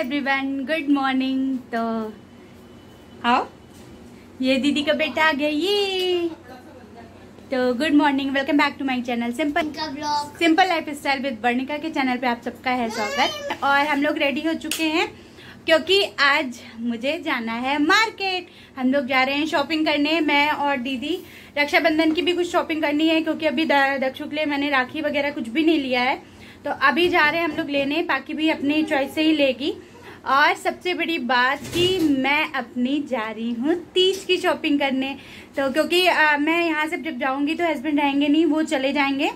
Everyone, good morning. तो आओ, ये दीदी का बेटा आ गया। ये तो good morning, welcome back to my channel simple life style with Varnika के चैनल पे आप सबका है स्वागत। और हम लोग रेडी हो चुके हैं क्योंकि आज मुझे जाना है मार्केट। हम लोग जा रहे हैं शॉपिंग करने, मैं और दीदी। रक्षाबंधन की भी कुछ शॉपिंग करनी है क्योंकि अभी दक्षु के लिए मैंने राखी वगैरह कुछ भी नहीं लिया है, तो अभी जा रहे हैं हम लोग लेने। बाकी भी अपनी चॉइस से ही लेगी। और सबसे बड़ी बात कि मैं अपनी जा रही हूँ तीज की शॉपिंग करने। तो क्योंकि मैं यहाँ से जब जाऊंगी तो हस्बैंड रहेंगे नहीं, वो चले जाएंगे,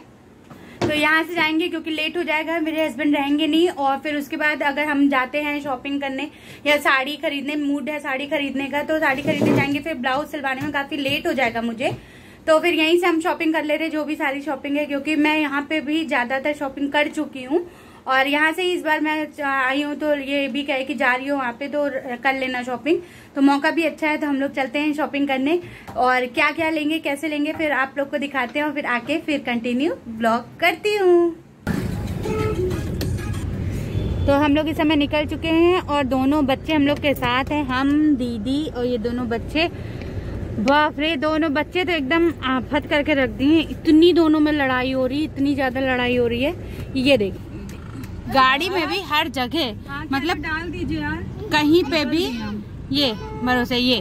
तो यहाँ से जाएंगे क्योंकि लेट हो जाएगा, मेरे हस्बैंड रहेंगे नहीं। और फिर उसके बाद अगर हम जाते हैं शॉपिंग करने या साड़ी खरीदने, मूड है साड़ी खरीदने का तो साड़ी खरीदने जाएंगे, फिर ब्लाउज सिलवाने में काफी लेट हो जाएगा मुझे। तो फिर यहीं से हम शॉपिंग कर लेते, जो भी सारी शॉपिंग है, क्योंकि मैं यहाँ पे भी ज्यादातर शॉपिंग कर चुकी हूँ। और यहाँ से इस बार मैं आई हूँ तो ये भी कहे कि जा रही हूँ वहाँ पे तो कर लेना शॉपिंग, तो मौका भी अच्छा है। तो हम लोग चलते हैं शॉपिंग करने और क्या क्या लेंगे, कैसे लेंगे, फिर आप लोग को दिखाते हैं और फिर आके फिर कंटिन्यू ब्लॉग करती हूँ। तो हम लोग इस समय निकल चुके हैं और दोनों बच्चे हम लोग के साथ हैं, हम, दीदी और ये दोनों बच्चे। बाप रे, दोनों बच्चे तो एकदम आफत करके रख दिए। इतनी दोनों में लड़ाई हो रही, इतनी ज्यादा लड़ाई हो रही है। ये देख, गाड़ी में भी हर जगह, मतलब डाल दीजिए यार, कहीं पे भी ये भरोसे ये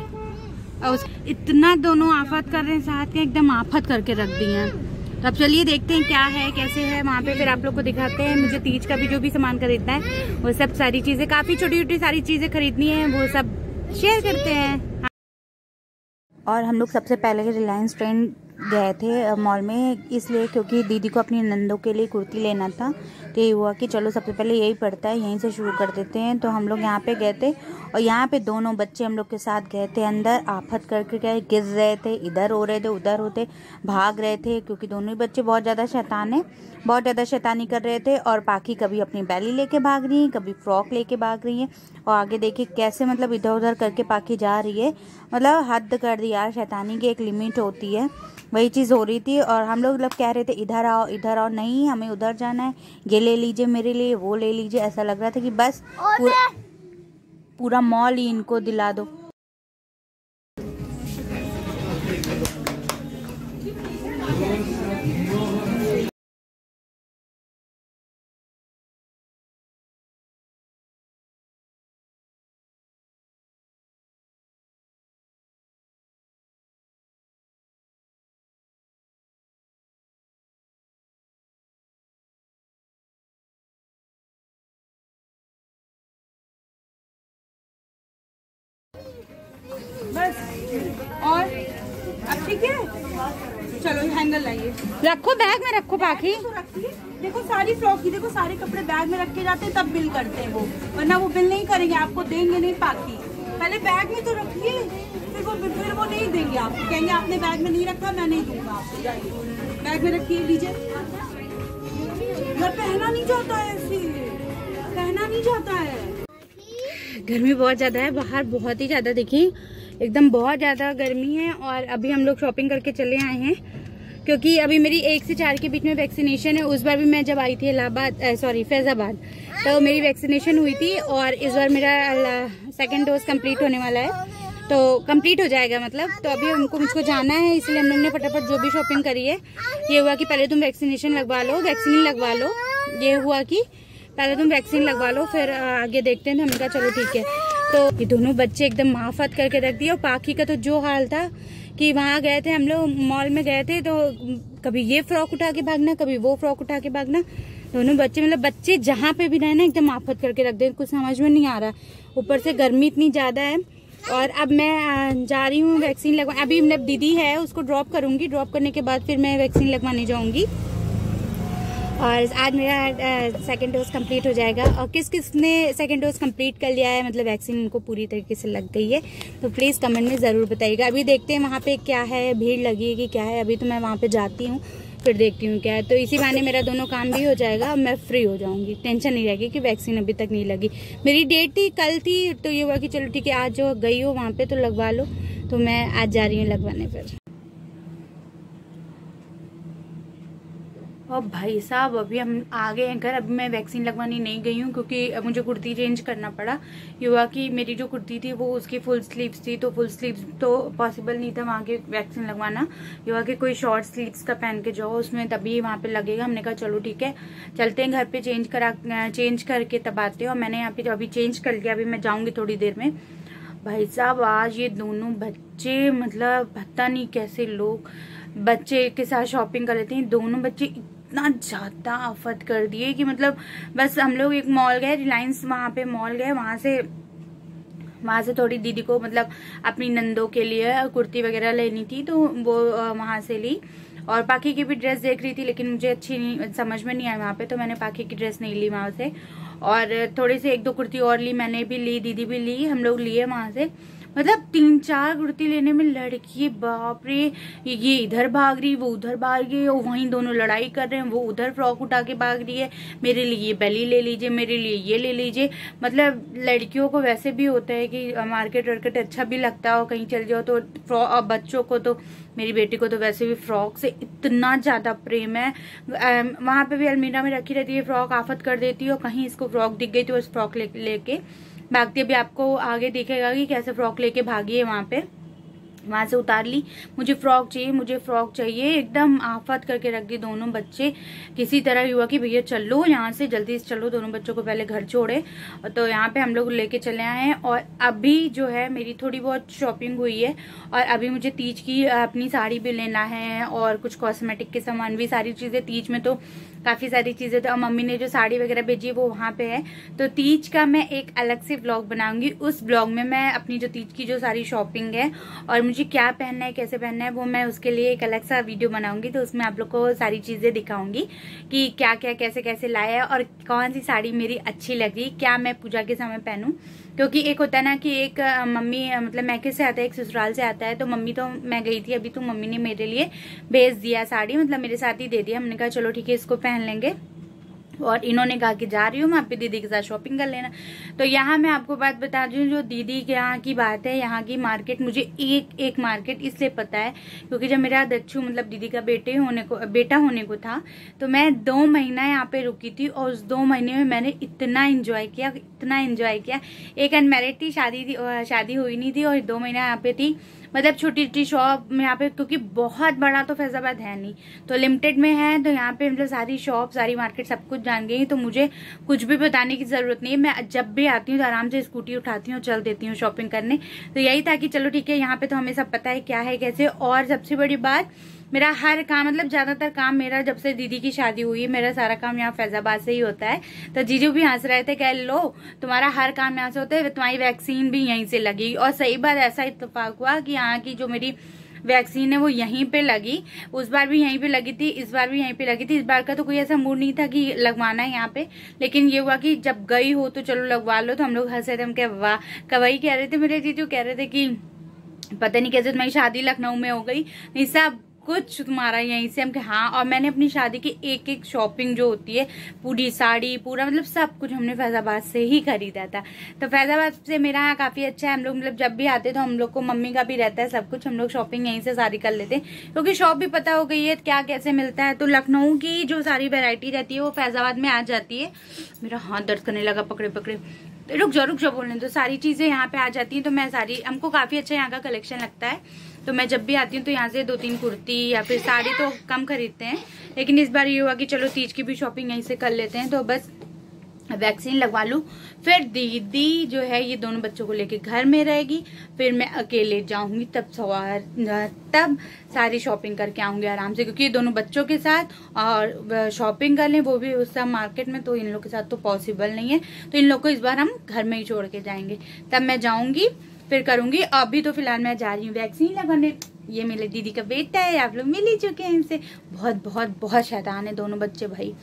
और इतना दोनों आफत कर रहे हैं साथ के, एकदम आफत करके रख दिए हैं। तब चलिए देखते हैं क्या है कैसे है वहाँ पे, फिर आप लोग को दिखाते हैं। मुझे तीज का भी जो भी सामान खरीदना है वो सब सारी चीजें, काफी छोटी छोटी सारी चीजें खरीदनी है, वो सब शेयर करते हैं। और हम लोग सबसे पहले रिलायंस ट्रेंड गए थे मॉल में, इसलिए क्योंकि दीदी को अपनी नंदों के लिए कुर्ती लेना था। तो ये हुआ कि चलो सबसे पहले यही पड़ता है, यहीं से शुरू कर देते हैं। तो हम लोग यहाँ पे गए थे और यहाँ पे दोनों बच्चे हम लोग के साथ गए थे अंदर। आफत करके गए, गिर रहे थे, इधर हो रहे थे, उधर होते, भाग रहे थे, क्योंकि दोनों ही बच्चे बहुत ज़्यादा शैतान है, बहुत ज़्यादा शैतानी कर रहे थे। और पाखी कभी अपनी बैली लेके भाग रही है, कभी फ्रॉक लेके भाग रही है। और आगे देखिए कैसे मतलब इधर उधर करके पाखी जा रही है, मतलब हद कर दी यार, शैतानी की एक लिमिट होती है, वही चीज़ हो रही थी। और हम लोग कह रहे थे इधर आओ इधर आओ, नहीं हमें उधर जाना है, ये ले लीजिए मेरे लिए, वो ले लीजिए। ऐसा लग रहा था कि बस पूरा मॉल ही इनको दिला दो। बस। और अब ठीक है, चलो हैंगर लाइए, रखो बैग में, रखो पाखी। तो रखिए, देखो सारी फ्रॉक की, देखो सारे कपड़े बैग में रख के जाते हैं तब बिल करते हैं वो, वरना वो बिल नहीं करेंगे, आपको देंगे नहीं पाखी। पहले बैग में तो रखिए, फिर वो नहीं देंगे आपको, कहेंगे आपने बैग में नहीं रखा, मैं नहीं दूंगा आपको, जाइए बैग में रखिए, लीजिए। घर पहना नहीं जाता है, ऐसे पहना नहीं जाता है। गर्मी बहुत ज्यादा है बाहर, बहुत ही ज्यादा, देखिए एकदम बहुत ज्यादा गर्मी है। और अभी हम लोग शॉपिंग करके चले आए हैं क्योंकि अभी मेरी 1 से 4 के बीच में वैक्सीनेशन है। उस बार भी मैं जब आई थी फैजाबाद, तो मेरी वैक्सीनेशन हुई थी और इस बार मेरा सेकेंड डोज कंप्लीट होने वाला है, तो कंप्लीट हो जाएगा मतलब। तो अभी मुझको जाना है, इसलिए हम लोग ने फटाफट जो भी शॉपिंग करी है, ये हुआ कि पहले तुम वैक्सीनेशन लगवा लो, वैक्सीन लगवा लो। ये हुआ कि पहले तुम वैक्सीन लगवा लो, फिर आगे देखते हैं। तो हमने कहा चलो ठीक है। तो ये दोनों बच्चे एकदम माफत करके रख दिया। और पाखी का तो जो हाल था कि वहाँ गए थे हम लोग, मॉल में गए थे, तो कभी ये फ्रॉक उठा के भागना, कभी वो फ्रॉक उठा के भागना। दोनों बच्चे मतलब बच्चे जहाँ पे भी रहे ना एकदम माफत करके रख दे, कुछ समझ में नहीं आ रहा। ऊपर से गर्मी इतनी ज्यादा है। और अब मैं जा रही हूँ वैक्सीन लगवा, अभी मतलब दीदी है उसको ड्रॉप करूंगी, ड्रॉप करने के बाद फिर मैं वैक्सीन लगवाने जाऊंगी। और आज मेरा सेकेंड डोज कंप्लीट हो जाएगा। और किस किस ने सेकेंड डोज कंप्लीट कर लिया है, मतलब वैक्सीन उनको पूरी तरीके से लग गई है, तो प्लीज़ कमेंट में ज़रूर बताइएगा। अभी देखते हैं वहाँ पे क्या है, भीड़ लगी है कि क्या है। अभी तो मैं वहाँ पे जाती हूँ, फिर देखती हूँ क्या है। तो इसी बहाने मेरा दोनों काम भी हो जाएगा और मैं फ्री हो जाऊँगी, टेंशन नहीं रहेगी कि वैक्सीन अभी तक नहीं लगी। मेरी डेट थी कल थी, तो ये हुआ कि चलो ठीक है, आज जो गई हो वहाँ पे तो लगवा लो। तो मैं आज जा रही हूँ लगवाने। फिर और भाई साहब अभी हम आ गए हैं घर। अभी मैं वैक्सीन लगवाने नहीं गई हूँ क्योंकि मुझे कुर्ती चेंज करना पड़ा। ये हुआ कि मेरी जो कुर्ती थी वो उसकी फुल स्लीव्स थी, तो फुल स्लीव्स तो पॉसिबल नहीं था वहाँ के वैक्सीन लगवाना। ये हुआ कि कोई शॉर्ट स्लीव्स का पहन के जाओ, उसमें तभी वहाँ पे लगेगा। हमने कहा चलो ठीक है चलते हैं घर पे, चेंज करके तब आते हैं। और मैंने यहाँ पे अभी चेंज कर लिया, अभी मैं जाऊँगी थोड़ी देर में। भाई साहब आज ये दोनों बच्चे मतलब पता नहीं कैसे लोग बच्चे के साथ शॉपिंग कर लेते हैं। दोनों बच्चे इतना ज्यादा आफत कर दिए कि मतलब बस हम लोग एक मॉल गए, रिलायंस वहां पे मॉल गए, वहां से थोड़ी दीदी को मतलब अपनी नंदों के लिए कुर्ती वगैरह लेनी थी तो वो वहां से ली। और पाखी की भी ड्रेस देख रही थी लेकिन मुझे अच्छी नहीं समझ में नहीं आई वहां पे, तो मैंने पाखी की ड्रेस नहीं ली वहां से। और थोड़ी सी 1-2 कुर्ती और ली, मैंने भी ली, दीदी भी ली, हम लोग लिए वहां से। मतलब 3-4 कुर्ती लेने में लड़की बाप रे, ये इधर भाग रही वो उधर भाग रही है, वहीं दोनों लड़ाई कर रहे हैं, वो उधर फ्रॉक उठा के भाग रही है, मेरे लिए ये बेली ले लीजिए, मेरे लिए ये ले लीजिए। मतलब लड़कियों को वैसे भी होता है कि मार्केट वार्केट अच्छा भी लगता है, कहीं चल जाओ तो फ्रॉक, बच्चों को तो मेरी बेटी को तो वैसे भी फ्रॉक से इतना ज्यादा प्रेम है। वहां पे भी अलमीरा में रखी रहती है फ्रॉक, आफत कर देती है, और कहीं इसको फ्रॉक दिख गई तो उस फ्रॉक लेके भागती है। अभी आपको आगे दिखेगा कि कैसे फ्रॉक लेके भागी है वहां पे। वहां से उतार ली, मुझे फ्रॉक चाहिए, मुझे फ्रॉक चाहिए, एकदम आफत करके रख दी दोनों बच्चे। किसी तरह हुआ कि भैया चलो यहाँ से जल्दी से चलो, दोनों बच्चों को पहले घर छोड़े। तो यहाँ पे हम लोग लेके चले आए हैं। और अभी जो है मेरी थोड़ी बहुत शॉपिंग हुई है, और अभी मुझे तीज की अपनी साड़ी भी लेना है और कुछ कॉस्मेटिक के सामान भी, सारी चीजें तीज में तो काफी सारी चीजें। तो मम्मी ने जो साड़ी वगैरह भेजी वो वहां पे है, तो तीज का मैं एक अलग से व्लॉग बनाऊंगी। उस व्लॉग में मैं अपनी जो तीज की जो सारी शॉपिंग है और मुझे क्या पहनना है, कैसे पहनना है, वो मैं उसके लिए एक अलग सा वीडियो बनाऊंगी। तो उसमें आप लोग को सारी चीजें दिखाऊंगी कि क्या क्या कैसे कैसे लाया है और कौन सी साड़ी मेरी अच्छी लगी, क्या मैं पूजा के समय पहनूं। क्योंकि एक होता है ना कि एक मम्मी मतलब मैके से आता है, एक ससुराल से आता है। तो मम्मी तो मैं गई थी अभी, तो मम्मी ने मेरे लिए भेज दिया साड़ी, मतलब मेरे साथ ही दे दिया। हमने कहा चलो ठीक है इसको पहन लेंगे। और इन्होंने कहा कि जा रही हूँ मैं आपकी दीदी के साथ शॉपिंग कर लेना। तो यहाँ मैं आपको बात बता दूं, जो दीदी के यहाँ की बात है, यहाँ की मार्केट मुझे एक मार्केट इसलिए पता है क्योंकि जब मेरा दच्चू मतलब दीदी का बेटा होने को था, तो मैं 2 महीना यहाँ पे रुकी थी। और उस 2 महीने में मैंने इतना एंजॉय किया। एक अनमैरिड थी, शादी हुई नहीं थी, और 2 महीना यहाँ पे थी। मतलब छोटी छोटी शॉप में यहाँ पे, क्योंकि बहुत बड़ा तो फैजाबाद है नहीं, तो लिमिटेड में है। तो यहाँ पे मतलब सारी शॉप, सारी मार्केट सब कुछ जान गई, तो मुझे कुछ भी बताने की जरूरत नहीं है। मैं जब भी आती हूँ तो आराम से स्कूटी उठाती हूँ, चल देती हूँ शॉपिंग करने। तो यही था कि चलो ठीक है, यहाँ पे तो हमें सब पता है क्या है कैसे। और सबसे बड़ी बात, मेरा हर काम मतलब ज्यादातर काम मेरा जब से दीदी की शादी हुई है, मेरा सारा काम यहाँ फैजाबाद से ही होता है। तो जीजू भी हंस रहे थे, कह लो तुम्हारा हर काम यहाँ से होता है, तुम्हारी वैक्सीन भी यहीं से लगी। और सही बात, ऐसा इत्तेफाक हुआ कि यहाँ की जो मेरी वैक्सीन है वो यहीं पे लगी। उस बार भी यहीं पे लगी थी, इस बार भी यहीं पे लगी थी। इस बार का तो कोई ऐसा मूड नहीं था कि लगवाना है यहाँ पे, लेकिन ये हुआ कि जब गई हो तो चलो लगवा लो। तो हम लोग हंसे थे, हम क्या वाह, कवई कह रहे थे, मेरे जीजू कह रहे थे कि पता नहीं कैसे तुम्हारी शादी लखनऊ में हो गई, नहीं सब कुछ तुम्हारा यहीं से। हम हाँ, और मैंने अपनी शादी की एक शॉपिंग जो होती है, पूरी साड़ी पूरा मतलब सब कुछ हमने फैजाबाद से ही खरीदा था। तो फैजाबाद से मेरा यहाँ काफी अच्छा है। हम लोग मतलब जब भी आते तो हम लोग को, मम्मी का भी रहता है सब कुछ, हम लोग शॉपिंग यहीं से सारी कर लेते हैं क्योंकि शॉप भी पता हो गई है क्या कैसे मिलता है। तो लखनऊ की जो सारी वेरायटी रहती है वो फैजाबाद में आ जाती है। मेरा हाथ दर्द करने लगा पकड़े पकड़े, रुक जाओ बोलने। तो सारी चीजें यहाँ पे आ जाती हैं। तो मैं सारी, हमको काफी अच्छा यहाँ का कलेक्शन लगता है। तो मैं जब भी आती हूँ तो यहाँ से 2-3 कुर्ती या फिर साड़ी तो कम खरीदते हैं, लेकिन इस बार ये हुआ कि चलो तीज की भी शॉपिंग यहीं से कर लेते हैं। तो बस वैक्सीन लगवा लूं, फिर दीदी जो है ये दोनों बच्चों को लेके घर में रहेगी, फिर मैं अकेले जाऊंगी, तब सारी शॉपिंग करके आऊंगी आराम से। क्योंकि ये दोनों बच्चों के साथ और शॉपिंग कर लें, वो भी उस सब मार्केट में, तो इन लोगों के साथ तो पॉसिबल नहीं है। तो इन लोग को इस बार हम घर में ही छोड़ के जाएंगे, तब मैं जाऊंगी फिर करूंगी। अभी तो फिलहाल मैं जा रही हूँ वैक्सीन लगाने। ये मेरे दीदी का बेटा है, आप लोग मिल ही चुके हैं इनसे। बहुत शैतान है दोनों बच्चे भाई।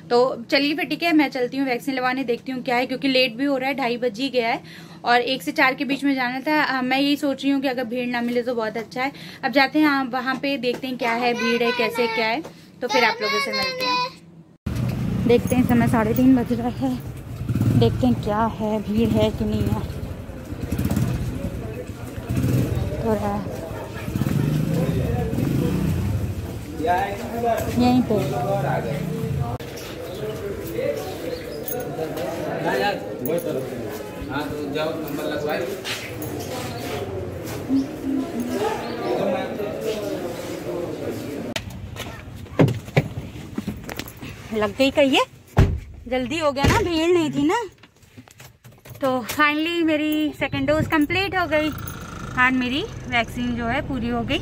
तो चलिए फिर ठीक है, मैं चलती हूँ वैक्सीन लगवाने, देखती हूँ क्या है, क्योंकि लेट भी हो रहा है, 2:30 बज ही गया है और 1 से 4 के बीच में जाना था। मैं यही सोच रही हूँ कि अगर भीड़ ना मिले तो बहुत अच्छा है। अब जाते हैं वहाँ पे, देखते हैं क्या है, भीड़ है कैसे क्या है, तो फिर आप लोगों से मिलते हैं। देखते हैं, समय 3:30 बज रहा है, देखते हैं क्या है, भीड़ है कि नहीं है। तो यहीं पे हाँ तो जाओ नंबर लगवाए। लग गई कहिए, जल्दी हो गया ना, भीड़ नहीं थी ना। तो फाइनली मेरी सेकेंड डोज कंप्लीट हो गई और मेरी वैक्सीन जो है पूरी हो गई।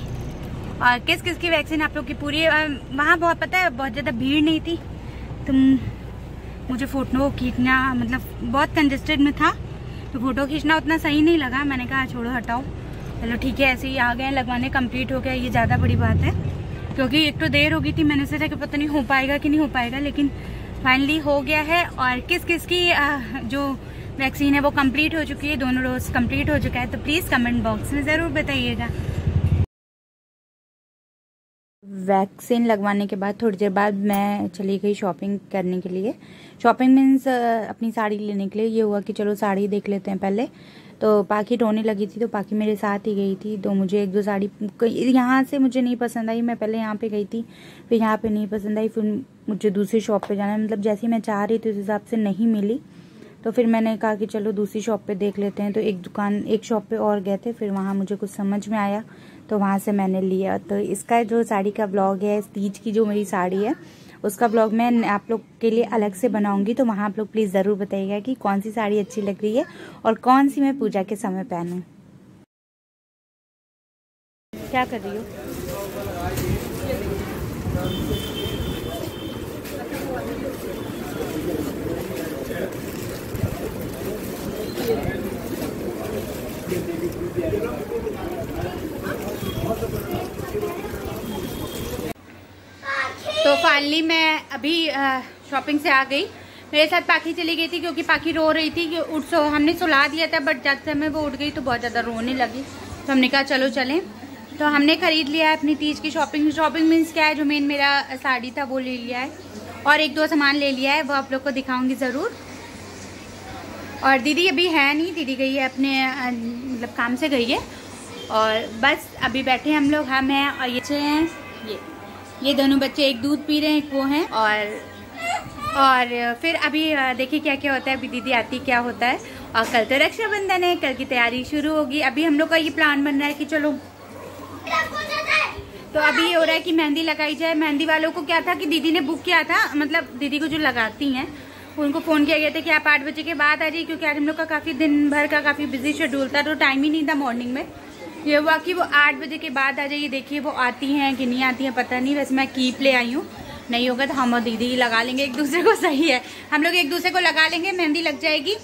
और किस किस की वैक्सीन आप लोग की पूरी है? वहाँ बहुत पता है बहुत ज़्यादा भीड़ नहीं थी, तो मुझे फ़ोटो खींचना मतलब बहुत कंजेस्टेड में था, तो फ़ोटो खींचना उतना सही नहीं लगा। मैंने कहा छोड़ो हटाओ, चलो ठीक है, ऐसे ही आ गए लगवाने, कंप्लीट हो गया, ये ज़्यादा बड़ी बात है। क्योंकि एक तो देर हो गई थी, मैंने सोचा कि पता नहीं हो पाएगा कि नहीं हो पाएगा, लेकिन फाइनली हो गया है। और किस किस की जो वैक्सीन है वो कंप्लीट हो चुकी है, दोनों डोज कंप्लीट हो चुका है, तो प्लीज़ कमेंट बॉक्स में ज़रूर बताइएगा। वैक्सीन लगवाने के बाद थोड़ी देर बाद मैं चली गई शॉपिंग करने के लिए। शॉपिंग मीन्स अपनी साड़ी लेने के लिए। ये हुआ कि चलो साड़ी देख लेते हैं पहले। तो पाखी रोने लगी थी, तो पाखी मेरे साथ ही गई थी। तो मुझे एक दो साड़ी यहाँ से मुझे नहीं पसंद आई, मैं पहले यहाँ पे गई थी, फिर यहाँ पे नहीं पसंद आई, फिर मुझे दूसरी शॉप पे जाना है, मतलब जैसी मैं चाह रही थी उस हिसाब से नहीं मिली। तो फिर मैंने कहा कि चलो दूसरी शॉप पे देख लेते हैं। तो एक शॉप पे और गए थे, फिर वहाँ मुझे कुछ समझ में आया, तो वहाँ से मैंने लिया। तो इसका जो साड़ी का ब्लॉग है, तीज की जो मेरी साड़ी है उसका ब्लॉग मैं आप लोग के लिए अलग से बनाऊंगी। तो वहाँ आप लोग प्लीज़ ज़रूर बताइएगा कि कौन सी साड़ी अच्छी लग रही है और कौन सी मैं पूजा के समय पहनूं। क्या कर रही हो? तो फाइनली मैं अभी शॉपिंग से आ गई। मेरे साथ पाखी चली गई थी क्योंकि पाखी रो रही थी कि उठ सो। हमने सुला दिया था, बट जब समय वो उठ गई तो बहुत ज़्यादा रोने लगी, तो हमने कहा चलो चलें। तो हमने खरीद लिया है अपनी तीज की शॉपिंग। शॉपिंग मीन्स क्या है, जो मेन मेरा साड़ी था वो ले लिया है और एक दो सामान ले लिया है, वो आप लोग को दिखाऊंगी ज़रूर। और दीदी अभी है नहीं, दीदी गई है अपने मतलब काम से गई है, और बस अभी बैठे हम लोग, हम हैं और ये बच्चे हैं। ये दोनों बच्चे, एक दूध पी रहे हैं, एक वो हैं। और फिर अभी देखिए क्या क्या होता है, अभी दीदी आती क्या होता है। और कल तो रक्षाबंधन है, कल की तैयारी शुरू होगी। अभी हम लोग का ये प्लान बन रहा है कि चलो, तो अभी ये हो रहा है कि मेहंदी लगाई जाए। मेहंदी वालों को क्या था कि दीदी ने बुक किया था, मतलब दीदी को जो लगाती हैं उनको फ़ोन किया गया था कि आप 8 बजे के बाद आ जाइए, क्योंकि आज हम लोग का काफ़ी दिन भर का काफ़ी बिजी शेड्यूल था, तो टाइम ही नहीं था मॉर्निंग में। ये हुआ कि वो 8 बजे के बाद आ जाइए। देखिए वो आती हैं कि नहीं आती हैं पता नहीं, वैसे मैं कीप ले आई हूँ। नहीं होगा तो हम और दीदी लगा लेंगे एक दूसरे को, सही है, हम लोग एक दूसरे को लगा लेंगे, मेहंदी लग जाएगी,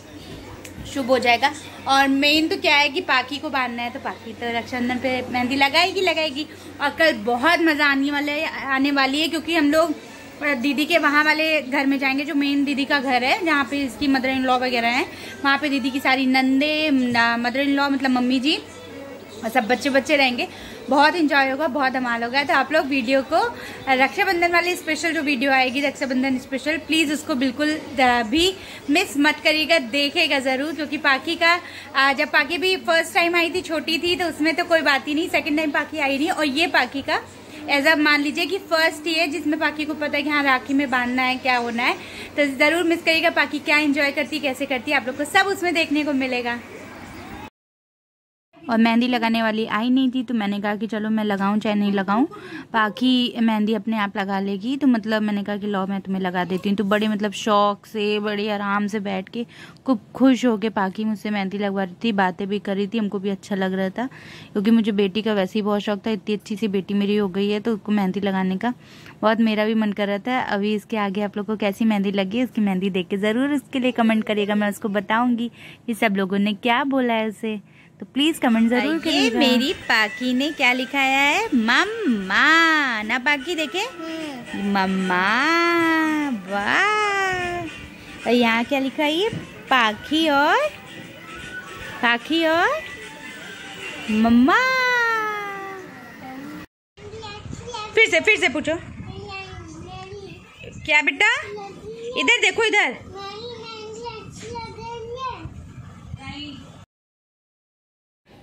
शुभ हो जाएगा। और मेन तो क्या है कि पाखी को बांधना है, तो पाखी तो रक्षाबंधन पे मेहंदी लगाएगी। और कल बहुत मज़ा आने वाली है, क्योंकि हम लोग दीदी के वहाँ वाले घर में जाएंगे, जो मेन दीदी का घर है, जहाँ पे इसकी मदर इन लॉ वगैरह हैं। वहाँ पे दीदी की सारी नंदे, मदर इन लॉ मतलब मम्मी जी और सब बच्चे रहेंगे। बहुत इंजॉय होगा, बहुत धमाल होगा। तो आप लोग वीडियो को, रक्षाबंधन वाली स्पेशल जो वीडियो आएगी रक्षाबंधन स्पेशल, प्लीज़ उसको बिल्कुल भी मिस मत करिएगा, देखेगा ज़रूर। क्योंकि पाखी का जब पाखी भी फर्स्ट टाइम आई थी, छोटी थी, तो उसमें तो कोई बात ही नहीं, सेकंड टाइम पाखी आई नहीं, और ये पाखी का एज अब मान लीजिए कि फर्स्ट ही है जिसमें पाखी को पता है कि हाँ राखी में बांधना है, क्या होना है। तो ज़रूर मिस करिएगा, पाखी क्या एंजॉय करती है, कैसे करती है, आप लोग को सब उसमें देखने को मिलेगा। और मेहंदी लगाने वाली आई नहीं थी, तो मैंने कहा कि चलो मैं लगाऊं चाहे नहीं लगाऊं, पाखी मेहंदी अपने आप लगा लेगी। तो मतलब मैंने कहा कि लो मैं तुम्हें लगा देती हूँ। तो बड़े मतलब शौक से, बड़े आराम से बैठ के खूब खुश होके पाखी मुझसे मेहंदी लगवा रही थी, बातें भी कर रही थी, हमको भी अच्छा लग रहा था। क्योंकि मुझे बेटी का वैसे ही बहुत शौक था, इतनी अच्छी सी बेटी मेरी हो गई है, तो उसको मेहंदी लगाने का बहुत मेरा भी मन कर रहा था। अभी इसके आगे आप लोग को कैसी मेहंदी लगी है, उसकी मेहंदी देख के ज़रूर उसके लिए कमेंट करिएगा, मैं उसको बताऊँगी कि सब लोगों ने क्या बोला है उसे। तो प्लीज कमेंट जरूर करिएगा। मेरी पाखी ने क्या लिखाया है, मम्मा ना पाखी, देखे मम्मा, वाह। और यहाँ क्या लिखा है, ये पाखी और मम्मा। फिर से पूछो क्या बेटा, इधर देखो, इधर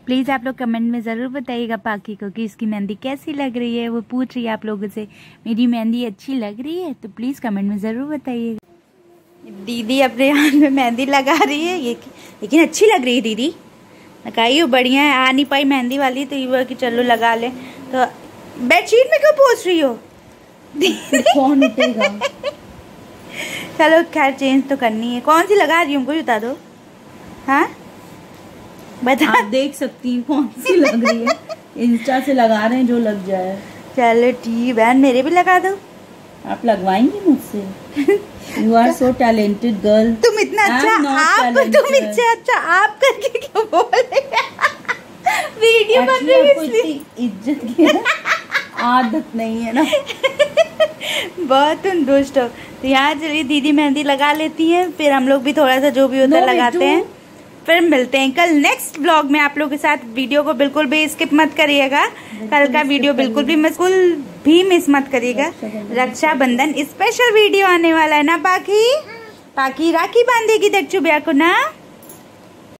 प्लीज आप लोग कमेंट में जरूर बताइएगा पाकी को कि इसकी मेहंदी कैसी लग रही है। वो पूछ रही है आप लोगों से मेरी मेहंदी अच्छी लग रही है, तो प्लीज कमेंट में जरूर बताइएगा। दीदी अपने हाथ में मेहंदी लगा रही है, ये लेकिन अच्छी लग रही है दीदी, लगाई हो बढ़िया है। आ नहीं पाई मेहंदी वाली तो ये कि चलो लगा ले। तो बेडशीट में क्यों पूछ रही हो कौन उठेगा? चलो खैर चेंज तो करनी है। कौन सी लगा रही हूँ हमको बता दो। हाँ बता। आप देख सकती हैं कौन सी लग रही है, इंस्टा से लगा रहे हैं जो लग जाए। चलो ठीक बहन, मेरे भी लगा दो। आप लगवाएंगी मुझसे? You are so talented girl. तुम इतना अच्छा आप करके क्यों बोल रहे? वीडियो बन रही है इसलिए। इज्जत की आदत नहीं है ना। बहुत तुम दुष्ट हो। तो यहाँ चलिए दीदी मेहंदी लगा लेती हैं, फिर हम लोग भी थोड़ा सा जो भी होता है लगाते हैं, फिर मिलते हैं कल नेक्स्ट व्लॉग में आप लोगों के साथ। वीडियो को बिल्कुल भी स्किप मत करिएगा, कल का वीडियो बिल्कुल भी मिस मत करिएगा। रक्षाबंधन स्पेशल वीडियो आने वाला है ना पाकी? पाकी राखी बांधेगी दच्चू भैया को ना।